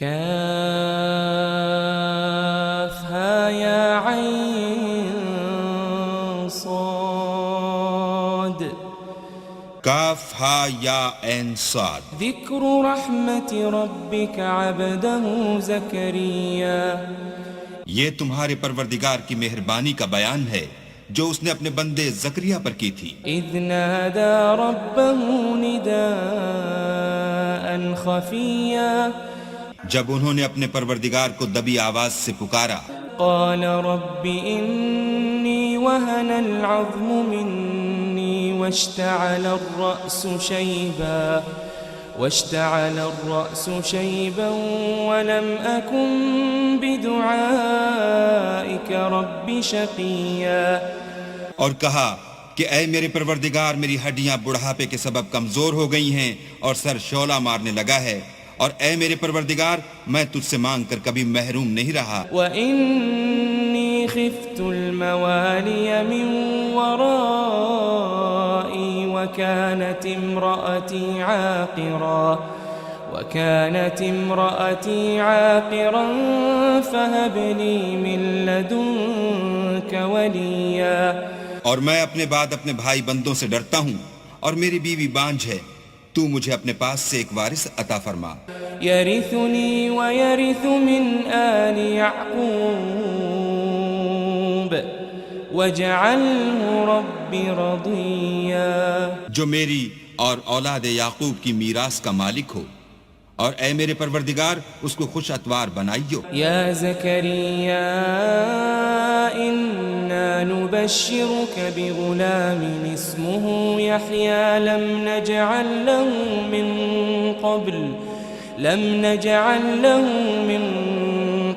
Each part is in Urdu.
كافها يا عين صاد کاف ہا یا عین صاد. ذکر رحمت ربک عبدہ زکریا یہ تمہارے پروردگار کی مہربانی کا بیان ہے جو اس نے اپنے بندے زکریا پر کی تھی. اذ نادى ربه نداء خفيا جب انہوں نے اپنے پروردگار کو دبی آواز سے پکارا. قال رب إني وهن العظم مني واشتعل الرأس شيبا ولم أكن بدعائك رب شقيا. اور کہا کہ اے میرے پروردگار میری ہڈیاں بڑھاپے کے سبب کمزور ہو گئی ہیں اور سر شعلہ مارنے لگا ہے، اور اے میرے پروردگار میں تجھ سے مانگ کر کبھی محروم نہیں رہا. وَإِنِّي خِفْتُ الْمَوَالِيَ مِنْ وَرَائِي وَكَانَتِ امْرَأَتِي عَاقِرًا فَهَبْ لِي مِنْ لَدُنْكَ وَلِيًّا. اور میں اپنے بعد اپنے بھائی بندوں سے ڈرتا ہوں اور میری بیوی بانجھ ہے، تو مجھے اپنے پاس سے ایک وارث عطا فرما. يرثني ويرث من آل يعقوب واجعله رب رضيا. جو میری اور اولاد یعقوب کی میراث کا مالک ہو، اور اے میرے پروردگار اس کو خوش اتوار بنائیو. يا زكريا إنا نبشرك بغلام اسمه يحيى لم نجعل له من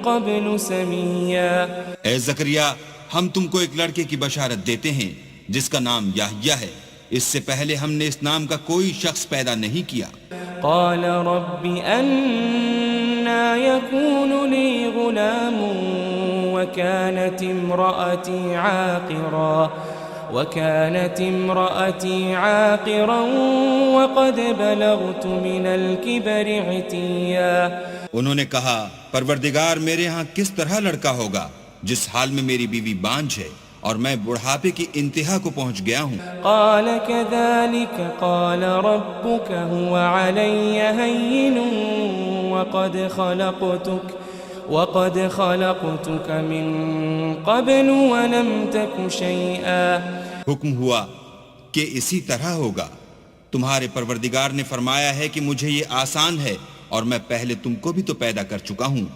قبل سميا. اے زکریا ہم تم کو ایک لڑکے کی بشارت دیتے ہیں جس کا نام یحییٰ ہے، اس سے پہلے ہم نے اس نام کا کوئی شخص پیدا نہیں کیا. قال رب أنا يكون لي غلام وكانت امرأتي عاقرا وقد بلغت من الكبر عتيا. انہوں نے کہا پروردگار میرے ہاں کس طرح لڑکا ہوگا جس حال میں میری بیوی بانجھ ہے اور میں بڑھاپے کی انتہا کو پہنچ گیا ہوں. قال كذلك قال ربك هو علي هين وقد خلقتك من قبل ولم تك شيئا. حکم ہوا کہ اسی طرح ہوگا. تمہارے پروردگار نے فرمایا ہے کہ مجھے یہ آسان ہے اور میں پہلے تم کو بھی تو پیدا کر چکا ہوں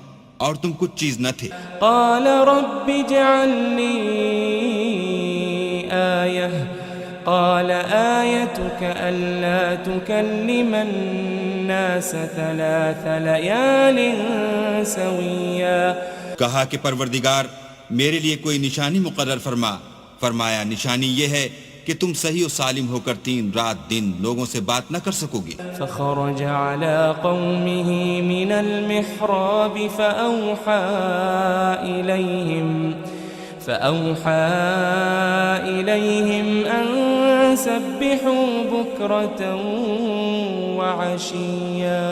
اور تم کچھ چیز نہ تھے. قال رب اجعل لي آية قال آيتك ألا تكلم الناس 3 ليال سويا. کہا کہ پروردگار میرے لیے کوئی نشانی مقرر فرما. فرمایا نشانی یہ ہے کہ تم صحیح و سالم ہو کر 3 رات دن لوگوں سے بات نہ کر سکو گے. فخرج على قومه من المحراب فأوحى إليهم أن سبحوا بكرة وعشيا.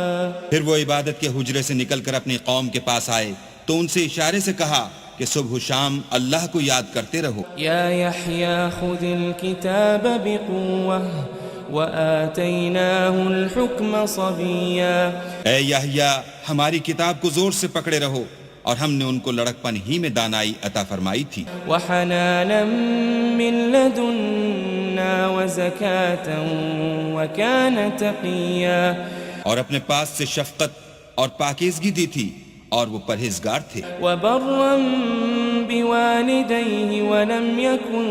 پھر وہ عبادت کے حجرے سے نکل کر اپنی قوم کے پاس آئے تو ان سے اشارے سے کہا کہ صبح و شام اللہ کو یاد کرتے رہو. یا یحییٰ خذ الکتاب بقوة وآتیناہ الحکم صبیا. اے یحییٰ ہماری کتاب کو زور سے پکڑے رہو، اور ہم نے ان کو لڑکپن ہی میں دانائی عطا فرمائی تھی. وحنانا من لدنا وزکاة وکان تقیا. اور اپنے پاس سے شفقت اور پاکیزگی دی تھی اور وہ پرہیزگار تھے. وبرا بوالدیہ ولم یکن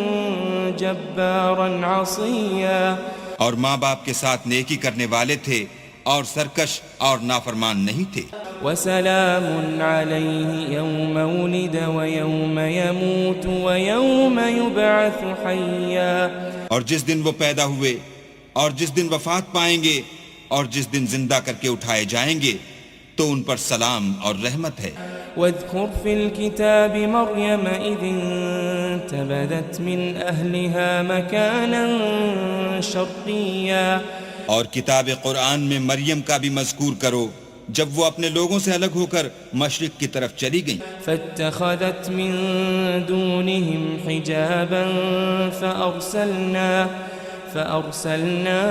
جبارا عصیا. اور ماں باپ کے ساتھ نیکی کرنے والے تھے اور سرکش اور نافرمان نہیں تھے. وسلام علیہ یوم ولد ویوم یموت ویوم یبعث حیا. اور جس دن وہ پیدا ہوئے اور جس دن وفات پائیں گے اور جس دن زندہ کر کے اٹھائے جائیں گے تو ان پر سلام اور رحمت ہے. واذکر فی الکتاب مریم اذ انتبذت من اہلها مکانا شرقیا. اور کتاب قرآن میں مریم کا بھی مذکور کرو جب وہ اپنے لوگوں سے الگ ہو کر مشرق کی طرف چلی گئیں فاتخذت من دونهم حجابا فأرسلنا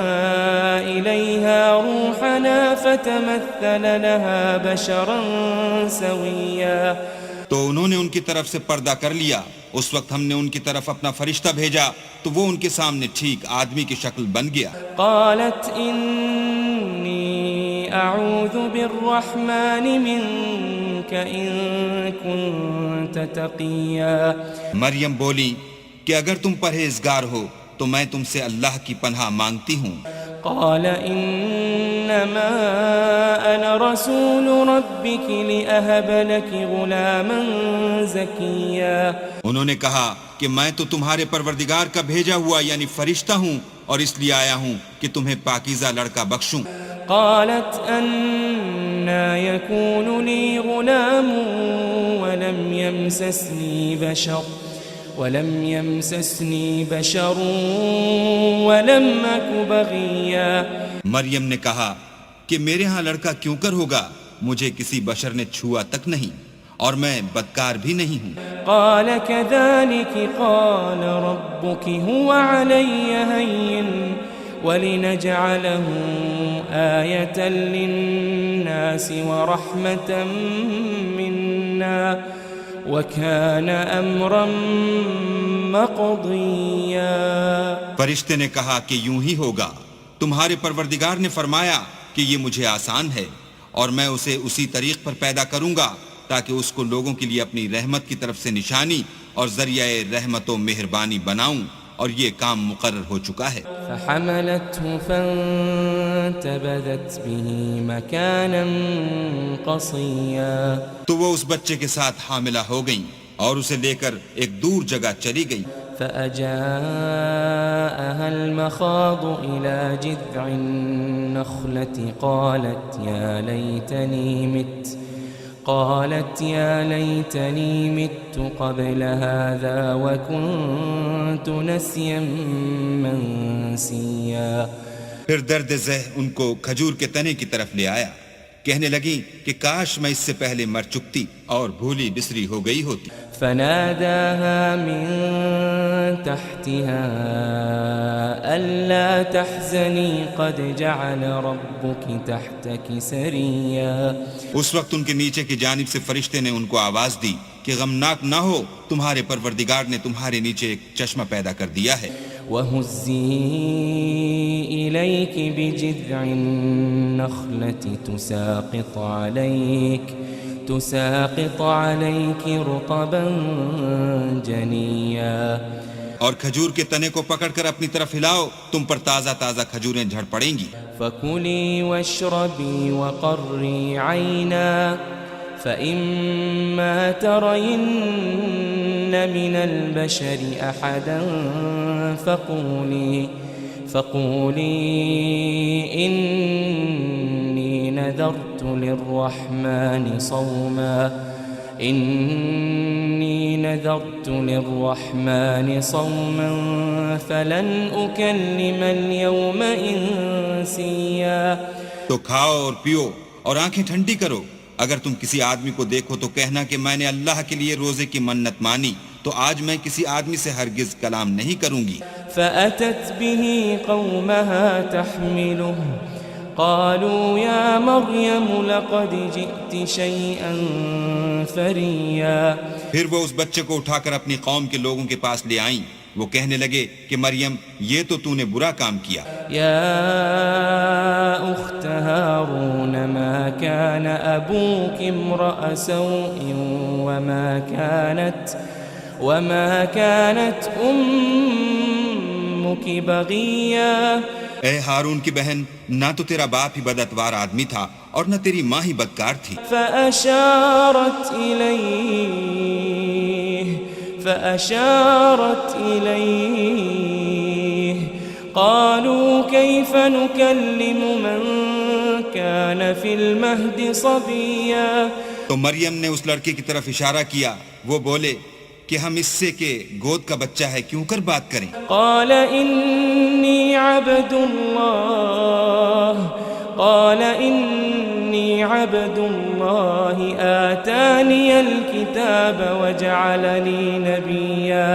إليها روحنا فتمثل لها بشرا سويا تو انہوں نے ان کی طرف سے پردہ کر لیا. اس وقت ہم نے ان کی طرف اپنا فرشتہ بھیجا تو وہ ان کے سامنے ٹھیک آدمی کی شکل بن گیا. قالت إني أعوذ بالرحمن منك إن كنت تقيا. مریم بولی کہ اگر تم پرہیزگار ہو تو میں تم سے اللہ کی پناہ مانگتی ہوں. قال إنما أنا رسول ربك لأهب لك غلاما زكيا. انہوں نے کہا کہ میں تو تمہارے پروردگار کا بھیجا ہوا یعنی فرشتہ ہوں اور اس لیے آیا ہوں کہ تمہیں پاکیزہ لڑکا بخشوں. قالت أنا يكون لي غلام ولم يمسسني بشر ولم أك بغيا. مریم نے کہا کہ میرے ہاں لڑکا کیوں کر ہوگا, مجھے کسی بشر نے چھوا تک نہیں اور میں بدکار بھی نہیں ہوں. قال كذلك قال ربك هو علي هين ولنجعله آية للناس ورحمة منا وَكَانَ أَمْرًا مَقْضِيًّا. فرشتے نے کہا کہ یوں ہی ہوگا, تمہارے پروردگار نے فرمایا کہ یہ مجھے آسان ہے اور میں اسے اسی طریق پر پیدا کروں گا تاکہ اس کو لوگوں کے لیے اپنی رحمت کی طرف سے نشانی اور ذریعہ رحمت و مہربانی بناؤں, اور یہ کام مقرر ہو چکا ہے. فحملته فانتبذت به مكانا قصيا. تو وہ اس بچے کے ساتھ حاملہ ہو گئیں اور اسے لے کر ایک دور جگہ چلی گئی. فأجاءها المخاض إلى جذع النخلة قالت يا ليتني مت قبل هذا وكنت نسيا منسيا. پھر درد ذہ ان کو کھجور کے تنے کی طرف لے آیا, کہنے لگی کہ کاش میں اس سے پہلے مر چکتی اور بھولی بسری ہو گئی ہوتی. فناداها من تحتها ألا تحزني قد جعل ربك تحتك سريا. اس وقت ان کے نیچے کی جانب سے فرشتے نے ان کو آواز دی کہ غمناک نہ ہو, تمہارے پروردگار نے تمہارے نیچے ایک چشمہ پیدا کر دیا ہے. وَهُزِّي إِلَيْكِ بِجِذْعِ النَّخْلَةِ تُسَاقِطْ عَلَيْكِ رُطَبًا جَنِيًّا. اور کھجور کے تنے کو پکڑ کر اپنی طرف ہلاؤ, تم پر تازہ تازہ کھجوریں جھڑ پڑیں گی. فَكُلِي وَاشْرَبِي وَقَرِّي عَيْنًا فَإِمَّا تَرَيِنَّ مِنَ الْبَشَرِ أَحَدًا فَقُولِي إِنِّي نَذَرْتُ لِلرَّحْمَنِ صَوْمًا فَلَنْ أُكَلِّمَ الْيَوْمَ إِنسِيًّا. تو کھاؤ اور پیو اور آنکھیں ٹھنڈی کرو, اگر تم کسی آدمی کو دیکھو تو کہنا کہ میں نے اللہ کے لیے روزے کی منت مانی, تو آج میں کسی آدمی سے ہرگز کلام نہیں کروں گی. فأتت به قومها تحمله قالوا يا مريم لقد جئت شيئا فريا. پھر وہ اس بچے کو اٹھا کر اپنی قوم کے لوگوں کے پاس لے آئیں. وہ کہنے لگے کہ مریم یہ تو نے برا کام کیا. يا أخت هارون ما كان أبوك امرأ سوء وما كانت أمك بغيا. اے ہارون کی بہن, نہ تو تیرا باپ ہی بدعتوار آدمی تھا اور نہ تیری ماں ہی بدکار تھی. فأشارت إليه قالوا كيف نكلم من كان في المهد صبيا. تو مریم نے اس لڑکے کی طرف اشارہ کیا, وہ بولے کہ ہم اس سے کہ گود کا بچہ ہے کیوں کر بات کریں. قال إني عبد الله آتاني الكتاب وجعلني نبيا.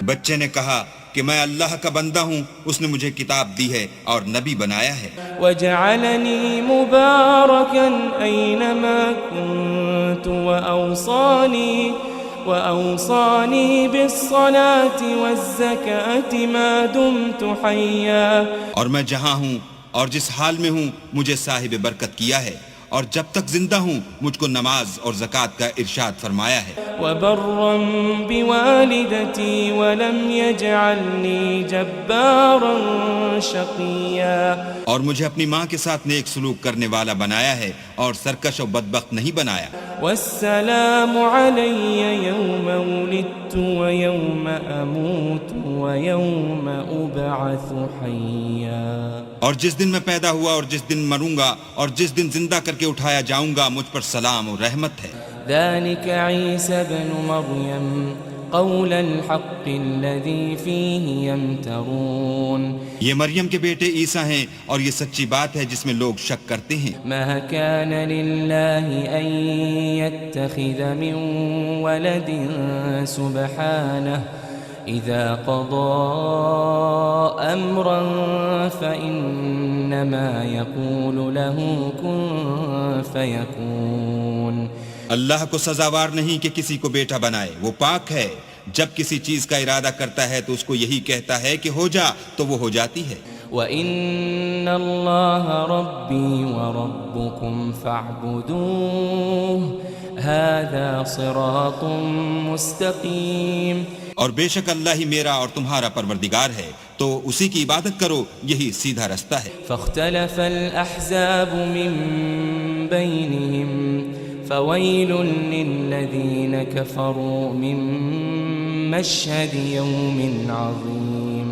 بچے نے کہا کہ میں اللہ کا بندہ ہوں، اس نے مجھے کتاب دی ہے اور نبی بنایا ہے. وجعلني مباركا أينما كنت وأوصاني بالصلاة والزكاة ما دمت حيا. اور میں جہاں ہوں اور جس حال میں ہوں مجھے صاحب برکت کیا ہے، اور جب تک زندہ ہوں مجھ کو نماز اور زکوٰۃ کا ارشاد فرمایا ہے. وبرا بوالدتي ولم يجعلني جبارا شقيا. اور مجھے اپنی ماں کے ساتھ نیک سلوک کرنے والا بنایا ہے اور سرکش و بدبخت نہیں بنایا. والسلام علي يوم ولدت ويوم أموت ويوم أبعث حيا. اور جس دن میں پیدا ہوا اور جس دن مروں گا اور جس دن زندہ کر کے اٹھایا جاؤں گا مجھ پر سلام اور رحمت ہے. ذلك عيسى ابن مريم قول الحق الذي فيه يمترون. یہ مریم کے بیٹے عیسیٰ ہیں اور یہ سچی بات ہے جس میں لوگ شک کرتے ہیں. ما كان لله أن يتخذ من ولد سبحانه إذا قضى أمرا فإنما يقول له كن فيكون. اللہ کو سزاوار نہیں کہ کسی کو بیٹا بنائے، وہ پاک ہے. جب کسی چیز کا ارادہ کرتا ہے تو اس کو یہی کہتا ہے کہ ہو جا تو وہ ہو جاتی ہے. وَإِنَّ اللَّهَ رَبِّي وَرَبُّكُمْ فَاعْبُدُوهُ هَذَا صِرَاطٌ مُسْتَقِيمٌ. اور بے شک اللہ ہی میرا اور تمہارا پروردگار ہے، تو اسی کی عبادت کرو، یہی سیدھا رستہ ہے. فاختلف الأحزاب من بينهم فويل للذين كفروا من مشهد يوم عظيم.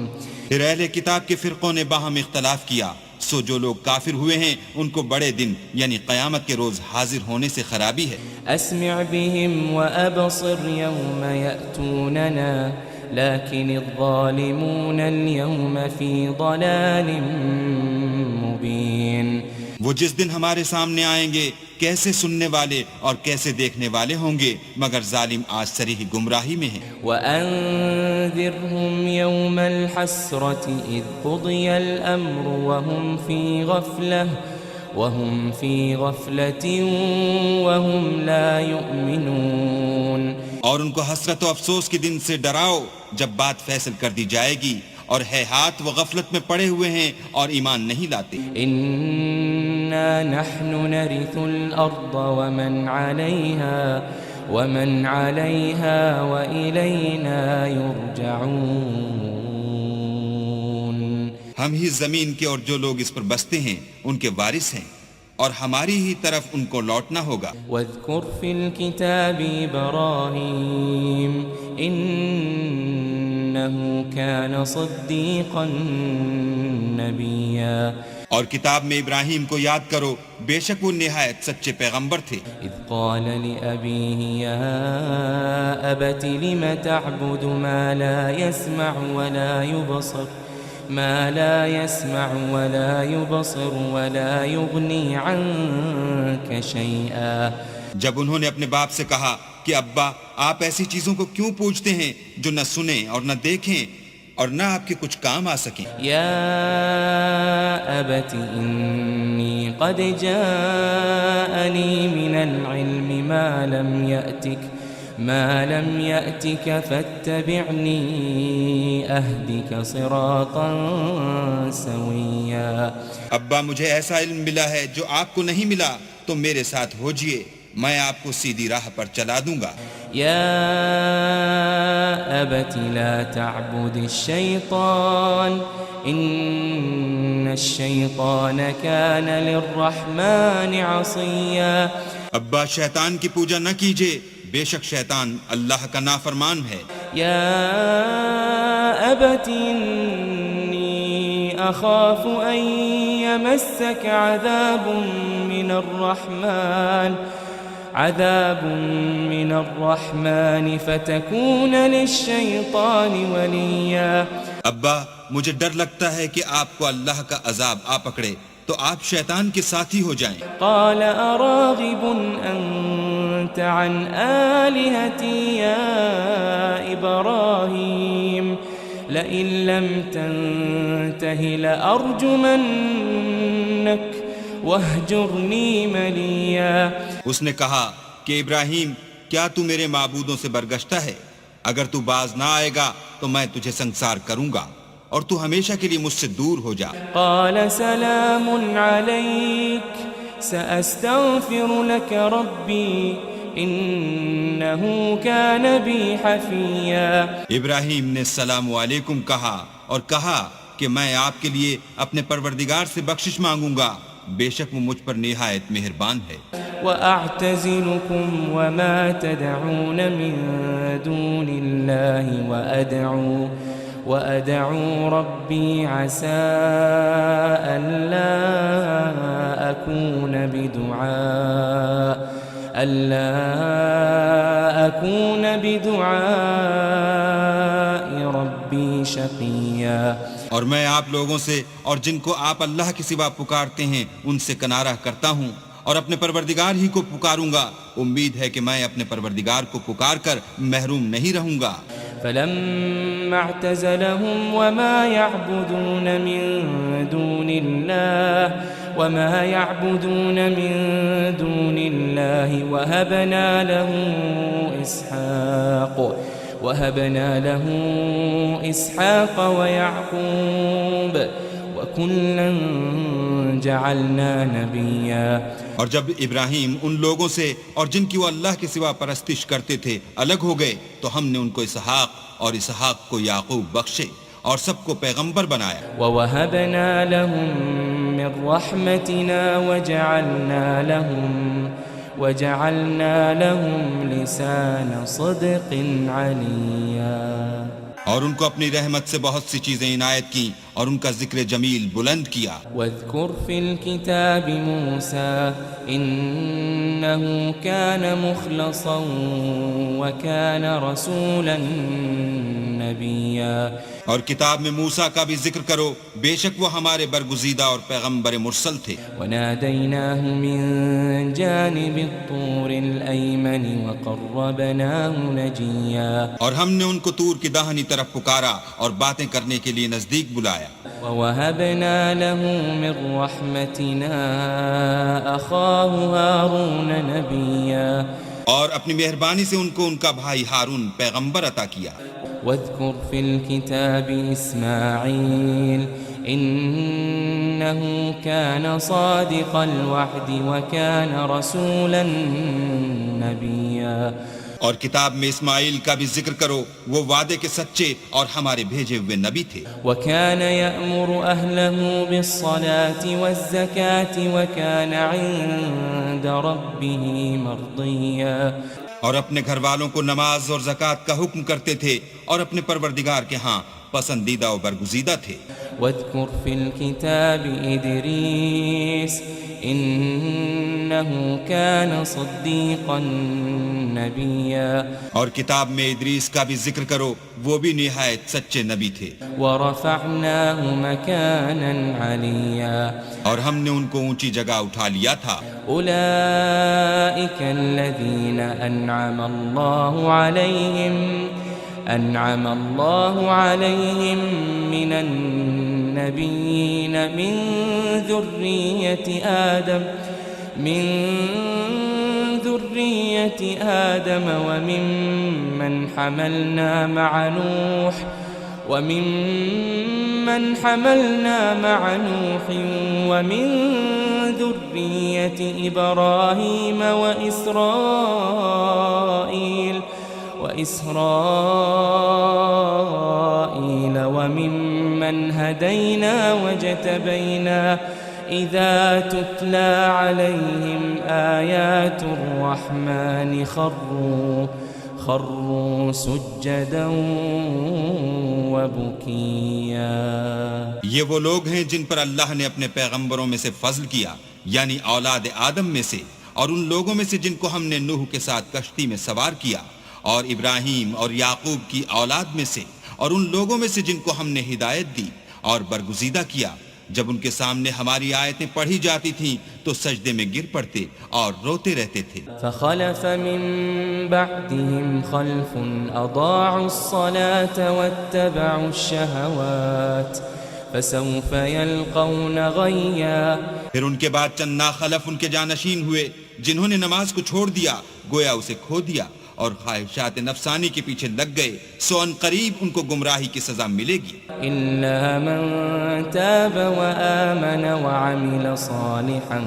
پھر اہل کتاب کے فرقوں نے باہم اختلاف کیا، سو جو لوگ کافر ہوئے ہیں ان کو بڑے دن یعنی قیامت کے روز حاضر ہونے سے خرابی ہے. أسمع بهم وأبصر يوم يأتوننا لكن الظالمون اليوم في ضلال مبين. وہ جس دن ہمارے سامنے آئیں گے کیسے سننے والے اور کیسے دیکھنے والے ہوں گے، مگر ظالم آج صریح گمراہی میں ہیں. وأنذرهم يوم الحسرة إذ قضي الأمر وهم في غفلة وهم لا يؤمنون. اور ان کو حسرت و افسوس کے دن سے ڈراؤ جب بات فیصل کر دی جائے گی، اور ہے ہاتھ وہ غفلت میں پڑے ہوئے ہیں اور ایمان نہیں لاتے. إنا نحن نرث الأرض ومن عليها وإلينا يرجعون. ہم ہی زمین کے اور جو لوگ اس پر بستے ہیں ان کے وارث ہیں، اور ہماری ہی طرف ان کو لوٹنا ہوگا. واذكر في الكتاب إبراهيم إنه كان صديقا نبيا. اور کتاب میں ابراہیم کو یاد کرو، بے شک وہ نہایت سچے پیغمبر تھے. اذ قال لأبيه يا أبت لم تعبد ما لا يسمع ولا يبصر ولا يغني عنك شيئا. جب انہوں نے اپنے باپ سے کہا کہ ابا آپ ایسی چیزوں کو کیوں پوچھتے ہیں جو نہ سنیں اور نہ دیکھیں اور نہ آپ کے کچھ کام آ سکیں. یا ابت انی قد جاءنی من العلم ما لم يأتك فاتبعني اهدك صراطا سويا. ابا مجھے ایسا علم ملا ہے جو آپ کو نہیں ملا، تو میرے ساتھ ہوجئے، میں آپ کو سیدھی راہ پر چلا دوں گا. یا ابت لا تعبد الشیطان ان الشیطان كان للرحمن عصیا. ابا شیطان کی پوجا نہ کیجئے، بے شک شیطان اللہ کا نافرمان ہے. یا ابت انی اخاف ان یمسک عذاب من الرحمن فتكون للشیطان ولیا. ابا مجھے ڈر لگتا ہے کہ آپ کو اللہ کا عذاب آ پکڑے، تو آپ شیطان کے ساتھی ہو جائیں۔ قال أراغب أنت عن آلهتي يا إبراهيم لئن لم تنته لأرجمنك واهجرني مليا۔ اس نے کہا کہ ابراہیم کیا تو میرے معبودوں سے برگشتہ ہے؟ اگر تو باز نہ آئے گا تو میں تجھے سنسار کروں گا اور تو ہمیشہ کے لیے مجھ سے دور ہو جا۔ قال سلام عليك سأستغفر لك ربي إنه كان بي حفيا۔ ابراہیم نے السلام علیکم کہا اور کہا کہ میں آپ کے لیے اپنے پروردگار سے بخشش مانگوں گا، بے شک وہ مجھ پر نہایت مہربان ہے۔ وأعتزلكم وما تدعون من دون الله وأدعو ربي عسى ألا أكون بدعاء ربي شقيا۔ اور میں آپ لوگوں سے اور جن کو آپ اللہ کے سوا پکارتے ہیں ان سے کنارہ کرتا ہوں اور اپنے پروردگار ہی کو پکاروں گا، امید ہے کہ میں اپنے پروردگار کو پکار کر محروم نہیں رہوں گا۔ فلما اعتزلهم وما يعبدون من دون الله وهبنا له إسحاق ويعقوب وكلا جعلنا نبيا۔ اور جب ابراہیم ان لوگوں سے اور جن کی وہ اللہ کے سوا پرستش کرتے تھے الگ ہو گئے تو ہم نے ان کو اسحاق اور اسحاق کو یعقوب بخشے اور سب کو پیغمبر بنایا۔ وَوَهَبْنَا لَهُم مِّن رَّحْمَتِنَا وَجَعَلْنَا لَهُمْ لِسَانَ صِدْقٍ عَلِيًّا۔ اور ان کو اپنی رحمت سے بہت سی چیزیں عنایت کی اور ان کا ذکر جمیل بلند کیا۔ واذکر فی الکتاب موسیٰ انہ کان مخلصا وکان رسولا نبیا۔ اور کتاب میں موسیٰ کا بھی ذکر کرو، بے شک وہ ہمارے برگزیدہ اور پیغمبر مرسل تھے۔ ونادیناہ من جانب الطور الایمن وقربناہ نجیا۔ اور ہم نے ان کو طور کی داہنی طرف پکارا اور باتیں کرنے کے لیے نزدیک بلایا۔ وَوَهَبْنَا لَهُ مِن رَّحْمَتِنَا أَخَاهُ هَارُونَ نَبِيًّا۔ اور اپنی مہربانی سے ان کو ان کا بھائی ہارون پیغمبر عطا کیا۔ واذکر فی الکتاب اسماعیل انہ کان صادق الوعد وکان رسولا نبیا۔ اور کتاب میں اسماعیل کا بھی ذکر کرو، وہ وعدے کے سچے اور ہمارے بھیجے ہوئے نبی تھے۔ وَكَانَ يَأْمُرُ أَهْلَهُ بِالصَّلَاةِ وَالزَّكَاةِ وَكَانَ عِندَ رَبِّهِ مَرْضِيًّا۔ اور اپنے گھر والوں کو نماز اور زکوٰۃ کا حکم کرتے تھے اور اپنے پروردگار کے ہاں پسندیدہ و برگزیدہ تھے۔ واذکر فی الکتاب ادریس انہ کان صدیقا نبیا۔ اور کتاب میں ادریس کا بھی ذکر کرو، وہ بھی نہایت سچے نبی تھے۔ ورفعناہ مکانا علیا۔ اور ہم نے ان کو اونچی جگہ اٹھا لیا تھا۔ اولئک الذین انعم اللہ علیہم من النبیین من ذریۃ آدم وممن حملنا مع نوح ومن ذریۃ ابراہیم وإسرائیل وممن هدینا واجتبینا اذا تتلى عليهم آیات الرحمن خروا سجدا وبکیا۔ یہ وہ لوگ ہیں جن پر اللہ نے اپنے پیغمبروں میں سے فضل کیا، یعنی اولاد آدم میں سے، اور ان لوگوں میں سے جن کو ہم نے نوح کے ساتھ کشتی میں سوار کیا، اور ابراہیم اور یعقوب کی اولاد میں سے، اور ان لوگوں میں سے جن کو ہم نے ہدایت دی اور برگزیدہ کیا، جب ان کے سامنے ہماری آیتیں پڑھی جاتی تھیں تو سجدے میں گر پڑتے اور روتے رہتے تھے۔ فخلف من بعدهم خلف اضاعوا الصلاة واتبعوا الشهوات فسوف يلقون غيا۔ پھر ان کے بعد چند ناخلف ان کے جانشین ہوئے جنہوں نے نماز کو چھوڑ دیا، گویا اسے کھو دیا اور خواہشات نفسانی کے پیچھے لگ گئے، سو ان قریب ان کو گمراہی کی سزا ملے گی۔ إلا من تاب وآمن وعمل صالحا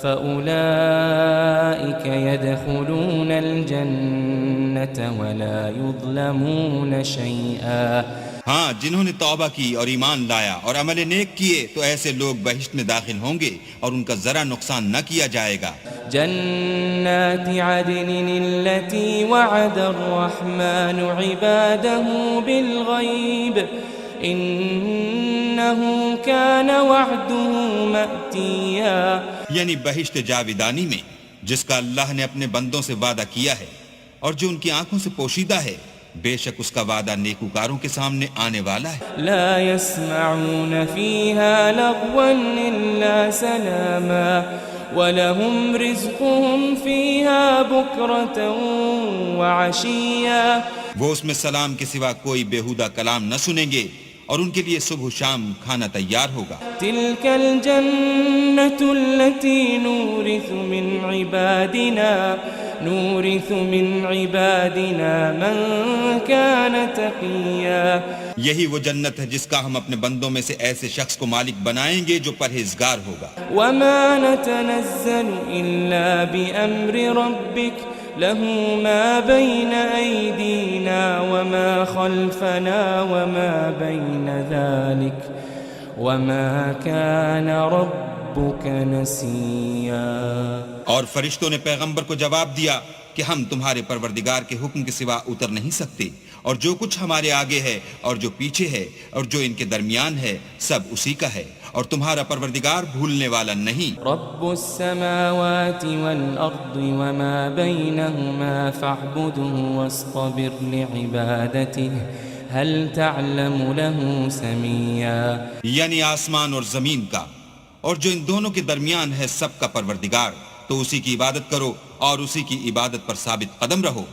فأولئك يدخلون الجنة ولا يظلمون شيئا۔ ہاں، جنہوں نے توبہ کی اور ایمان لایا اور عمل نیک کیے تو ایسے لوگ بہشت میں داخل ہوں گے اور ان کا ذرا نقصان نہ کیا جائے گا۔ جنات عدن التي وعد الرحمن عباده بالغيب إنه كان وعده مأتيا۔ یعنی بہشت جاویدانی میں جس کا اللہ نے اپنے بندوں سے وعدہ کیا ہے اور جو ان کی آنکھوں سے پوشیدہ ہے، بے شک اس کا وعدہ نیکوکاروں کے سامنے آنے والا ہے۔ لا يسمعون فيها لغوا إلا سلاما وَلَهُمْ رِزْقُهُمْ فِيهَا بُكْرَةً وَعَشِيًّا۔ وہ اس میں سلام کے سوا کوئی بیہودہ کلام نہ سنیں گے اور ان کے لیے صبح و شام کھانا تیار ہوگا۔ تِلْكَ الْجَنَّةُ الَّتِي نُورِثُ مِنْ عِبَادِنَا مَنْ كَانَ تَقِيًّا۔ یہی وہ جنت ہے جس کا ہم اپنے بندوں میں سے ایسے شخص کو مالک بنائیں گے جو پرہیزگار ہوگا۔ وَمَا نَتَنَزَّلُ إِلَّا بِأَمْرِ رَبِّكَ لَهُ مَا بَيْنَ أَيْدِينَا وَمَا خَلْفَنَا وَمَا بَيْنَ ذَلِكَ وَمَا كَانَ رَبُّكَ نَسِيًّا۔ اور فرشتوں نے پیغمبر کو جواب دیا کہ ہم تمہارے پروردگار کے حکم کے سوا اتر نہیں سکتے، اور جو کچھ ہمارے آگے ہے اور جو پیچھے ہے اور جو ان کے درمیان ہے سب اسی کا ہے، اور تمہارا پروردگار بھولنے والا نہیں۔ رب السماوات والأرض وما بينهما فاعبده واصطبر لعبادته هل تعلم له سميا۔ یعنی آسمان اور زمین کا اور جو ان دونوں کے درمیان ہے سب کا پروردگار، تو اسی کی عبادت کرو اور اسی کی عبادت پر ثابت قدم رہو،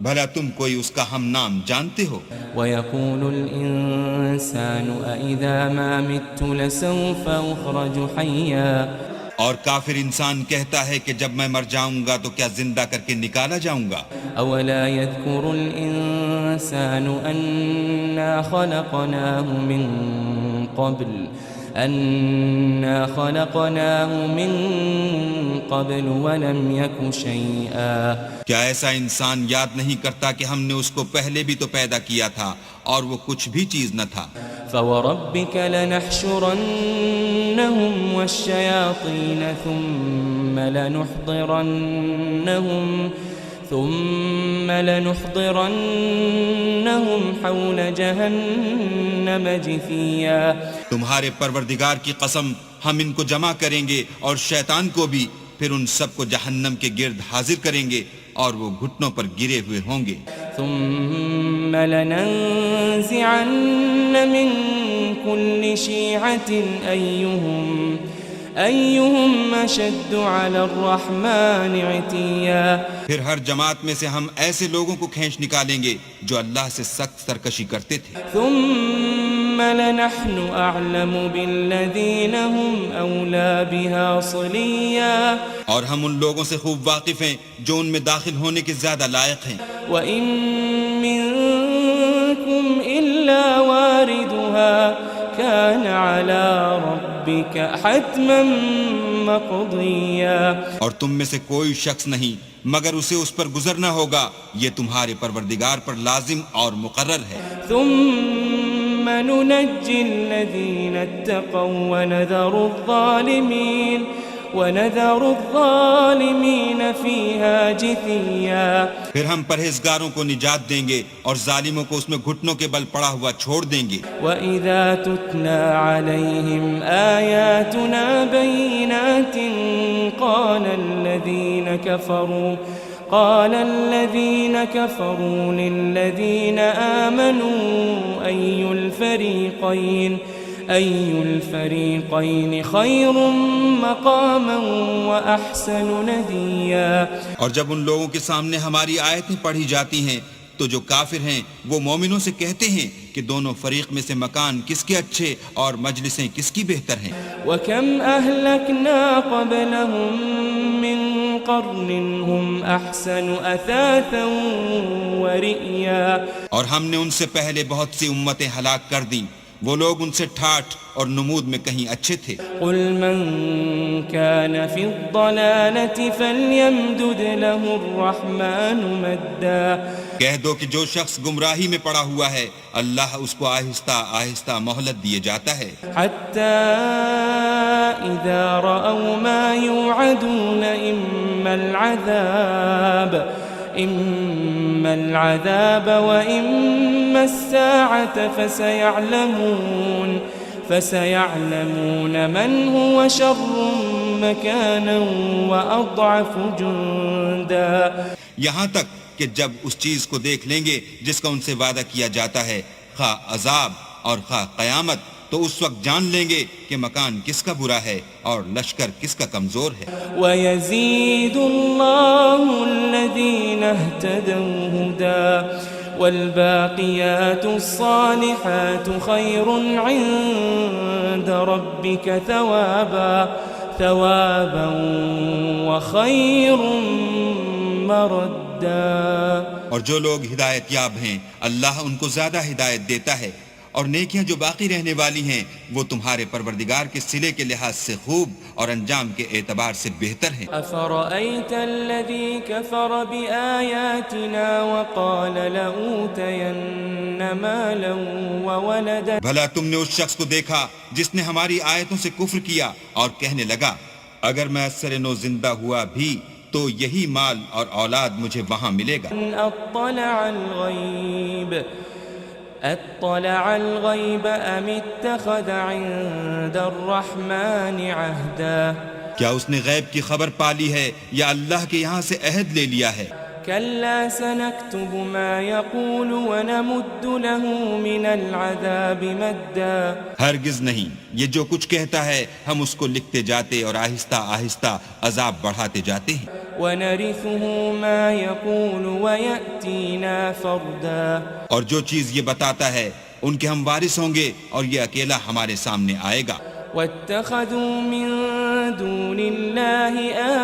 بھلا تم کوئی اس کا ہم نام جانتے ہو؟ وَيَقُولُ الْإِنسَانُ أَإِذَا مَا مِتُّ لَسَوْفَ أُخْرَجُ حَيًّا۔ اور کافر انسان کہتا ہے کہ جب میں مر جاؤں گا تو کیا زندہ کر کے نکالا جاؤں گا؟ أَوَلَا يَذْكُرُ الْإِنسَانُ أَنَّا خَلَقْنَاهُ مِن قَبْلُ وَلَمْ يَكُ شَيْئًا۔ کیا ایسا انسان یاد نہیں کرتا کہ ہم نے اس کو پہلے بھی تو پیدا کیا تھا اور وہ کچھ بھی چیز نہ تھا؟ فَوَرَبِّكَ لَنَحْشُرَنَّهُمْ وَالشَّيَاطِينَ ثُمَّ لَنُحْضِرَنَّهُمْ حَوْلَ جَهَنَّمَ جِثِيًّا۔ تمہارے پروردگار کی قسم ہم ان کو جمع کریں گے اور شیطان کو بھی، پھر ان سب کو جہنم کے گرد حاضر کریں گے اور وہ گھٹنوں پر گرے ہوئے ہوں گے۔ ثم لننزعن من كل شيعة أيهم أشد على الرحمن عتيا۔ پھر ہر جماعت میں سے ہم ایسے لوگوں کو کھینچ نکالیں گے جو اللہ سے سخت سرکشی کرتے تھے۔ ثم لنحن أعلم بالذين هم أولى بها صليا۔ اور ہم ان لوگوں سے خوب واقف ہیں جو ان میں داخل ہونے کے زیادہ لائق ہیں۔ وَإِن مِّنكُمْ إِلَّا وَارِدُهَا كَانَ عَلَى رَبِّكَ حَتْمًا مَّقْضِيًّا۔ اور تم میں سے کوئی شخص نہیں مگر اسے اس پر گزرنا ہوگا، یہ تمہارے پروردگار پر لازم اور مقرر ہے۔ ثُمَّ نُنَجِّي الَّذِينَ اتَّقَوْا وَنَذَرُ الظَّالِمِينَ فِيهَا جِثِيًّا۔ پھر ہم پرہیزگاروں کو نجات دیں گے اور ظالموں کو اس میں گھٹنوں کے بل پڑا ہوا چھوڑ دیں گے۔ وَإِذَا تُتْلَى عَلَيْهِمْ آيَاتُنَا بَيِّنَاتٍ قال الذين كفروا للذين آمنوا أي الفريقين خير مقاما وأحسن نديا. اور جب ان لوگوں کے سامنے ہماری آیتیں پڑھی جاتی ہیں تو جو کافر ہیں وہ مومنوں سے کہتے ہیں کہ دونوں فریق میں سے مکان کس کے اچھے اور مجلسیں کس کی بہتر ہیں. وَكَمْ أَهْلَكْنَا قَبْلَهُمْ مِنْ قَرْنٍ هُمْ أَحْسَنُ أَثَاثًا وَرِئْيًا. اور ہم نے ان سے پہلے بہت سی امتیں ہلاک کر دیں، وہ لوگ ان سے ٹھاٹھ اور نمود میں کہیں اچھے تھے. قُلْ مَنْ كَانَ فِي الضَّلَالَةِ فَلْيَمْدُدْ لَهُ الرَّحْمَنُ مَدًّا. کہہ دو کہ جو شخص گمراہی میں پڑا ہوا ہے اللہ اس کو آہستہ آہستہ مہلت دیے جاتا ہے. حتى إذا رأوا ما يوعدون إما العذاب وإما الساعة فسيعلمون من هو شر مكانا وأضعف جندا. یہاں تک کہ جب اس چیز کو دیکھ لیں گے جس کا ان سے وعدہ کیا جاتا ہے، خواہ عذاب اور خواہ قیامت، تو اس وقت جان لیں گے کہ مکان کس کا برا ہے اور لشکر کس کا کمزور ہے. وَيَزِيدُ اللَّهُ الَّذِينَ اهْتَدَوْا هُدًى وَالْبَاقِيَاتُ الصَّالِحَاتُ خَيْرٌ عِندَ رَبِّكَ ثَوَابًا وَخَيْرٌ مَرَدًّا. اور جو لوگ ہدایت یاب ہیں اللہ ان کو زیادہ ہدایت دیتا ہے، اور نیکیاں جو باقی رہنے والی ہیں وہ تمہارے پروردگار کے صلے کے لحاظ سے خوب اور انجام کے اعتبار سے بہتر ہیں. أَفَرَأَيْتَ الَّذِي كَفَرَ بِآيَاتِنَا وَقَالَ لَأُوتَيَنَّ مَالًا وَوَلَدًا. بھلا تم نے اس شخص کو دیکھا جس نے ہماری آیتوں سے کفر کیا اور کہنے لگا اگر میں اثر نو زندہ ہوا بھی تو یہی مال اور اولاد مجھے وہاں ملے گا. اطلع الغیب ام اتخذ عند الرحمن عہدا. کیا اس نے غیب کی خبر پالی ہے یا اللہ کے یہاں سے عہد لے لیا ہے؟ كلا سنكتب ما يقول ونمد له من العذاب مدا. ہرگز نہیں، یہ جو کچھ کہتا ہے ہم اس کو لکھتے جاتے اور آہستہ آہستہ عذاب بڑھاتے جاتے ہیں. ونرثه ما يقول ويأتينا فردا. اور جو چیز یہ بتاتا ہے ان کے ہم وارث ہوں گے اور یہ اکیلا ہمارے سامنے آئے گا. واتخذوا من دون الله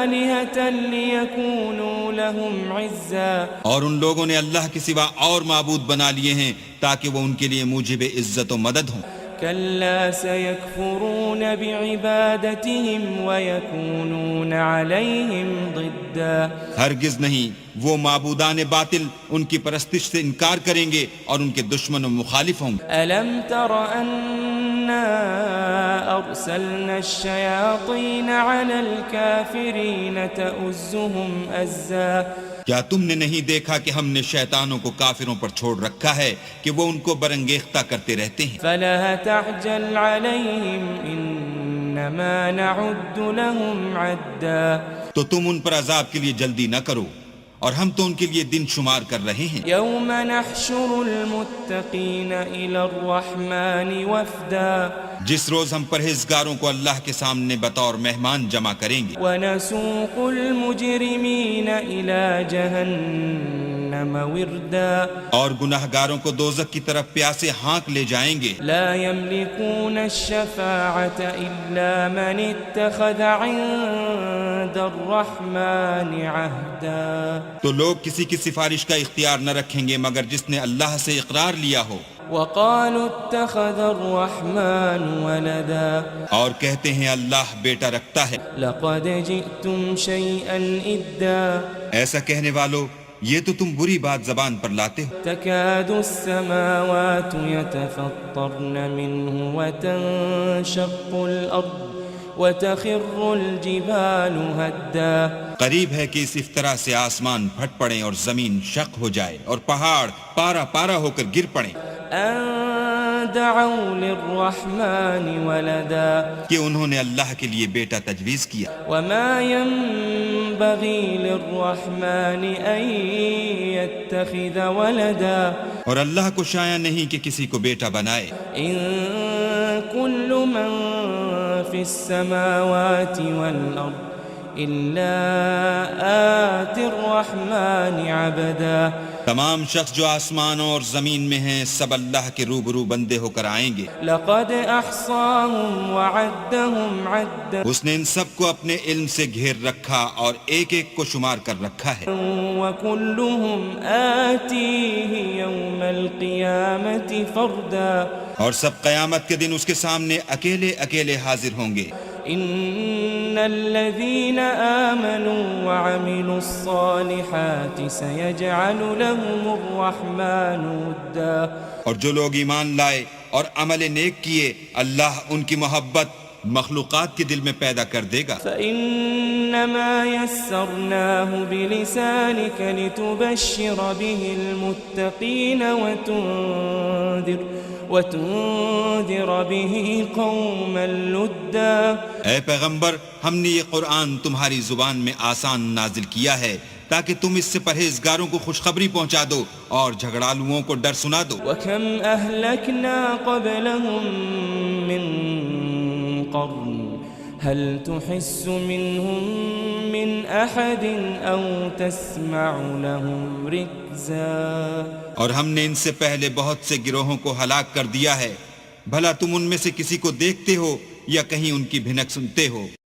آلهة ليكونوا لهم عزا. اور ان لوگوں نے اللہ کے سوا اور معبود بنا لیے ہیں تاکہ وہ ان کے لیے موجب عزت و مدد ہوں. كلا سيكفرون بعبادتهم ويكونون عليهم ضدا. ہرگز نہیں، وہ معبودان باطل ان کی پرستش سے انکار کریں گے اور ان کے دشمن و مخالف ہوں گے. ألم تر أنا أرسلنا الشياطين على الكافرين تؤزهم أزا. کیا تم نے نہیں دیکھا کہ ہم نے شیطانوں کو کافروں پر چھوڑ رکھا ہے کہ وہ ان کو برانگیختہ کرتے رہتے ہیں. فلا تعجل عليهم إنما نعد لهم عدا. تو تم ان پر عذاب کے لیے جلدی نہ کرو اور ہم تو ان کے لیے دن شمار کر رہے ہیں. يوم نحشر المتقين إلى الرحمن وفدا. جس روز ہم پرہیزگاروں کو اللہ کے سامنے بطور مہمان جمع کریں گے. ونسوق المجرمين إلى جهنم وردا. اور گناہگاروں کو دوزخ کی طرف پیاسے ہانک لے جائیں گے. لا يملكون الشفاعة إلا من اتخذ عند الرحمن عهدا. تو لوگ کسی کی سفارش کا اختیار نہ رکھیں گے مگر جس نے اللہ سے اقرار لیا ہو. وقالوا اتخذ الرحمن ولدا. اور کہتے ہیں اللہ بیٹا رکھتا ہے. لقد جئتم شيئا إدا. ایسا کہنے والو یہ تو تم بری بات زبان پر لاتے ہو. تكاد السماوات يتفطرن منه وتنشق الأرض وتخر الجبال هدا. قریب ہے کہ اس افطرا سے آسمان پھٹ پڑیں اور زمین شق ہو جائے اور پہاڑ پارا پارا ہو کر گر پڑیں. ان دعوا للرحمن ولدا. کہ انہوں نے اللہ کے لیے بیٹا تجویز کیا. وما ينبغي ينبغي للرحمن أن يتخذ ولدا اور اللہ کو شایع نہیں کہ کسی کو بیٹا بنائے. إن كل من في السماوات والأرض إلا آتي الرحمن عبدا. تمام شخص جو آسمانوں اور زمین میں ہیں سب اللہ کے روبرو بندے ہو کر آئیں گے. لقد أحصاهم وعدهم عدا اس نے ان سب کو اپنے علم سے گھیر رکھا اور ایک ایک کو شمار کر رکھا ہے. وكلهم آتيه يوم القيامة فردا. اور سب قیامت کے دن اس کے سامنے اکیلے اکیلے حاضر ہوں گے. إن الذين آمنوا وعملوا الصالحات سيجعل لهم الرحمن ودا. اور جو لوگ ایمان لائے اور عمل نیک کیے اللہ ان کی محبت مخلوقات کے دل میں پیدا کر دے گا. فإنما يسرناه بلسانك لتبشر به المتقين وتنذر به قوما لدا. اے پیغمبر ہم نے یہ قرآن تمہاری زبان میں آسان نازل کیا ہے تاکہ تم اس سے پرہیزگاروں کو خوشخبری پہنچا دو اور جھگڑالوؤں کو ڈر سنا دو. وكم أهلكنا قبلهم من قرن هل تحس منهم من أحد أو تسمع لهم ركزا. اور ہم نے ان سے پہلے بہت سے گروہوں کو ہلاک کر دیا ہے بھلا تم ان میں سے کسی کو دیکھتے ہو یا کہیں ان کی بھنک سنتے ہو.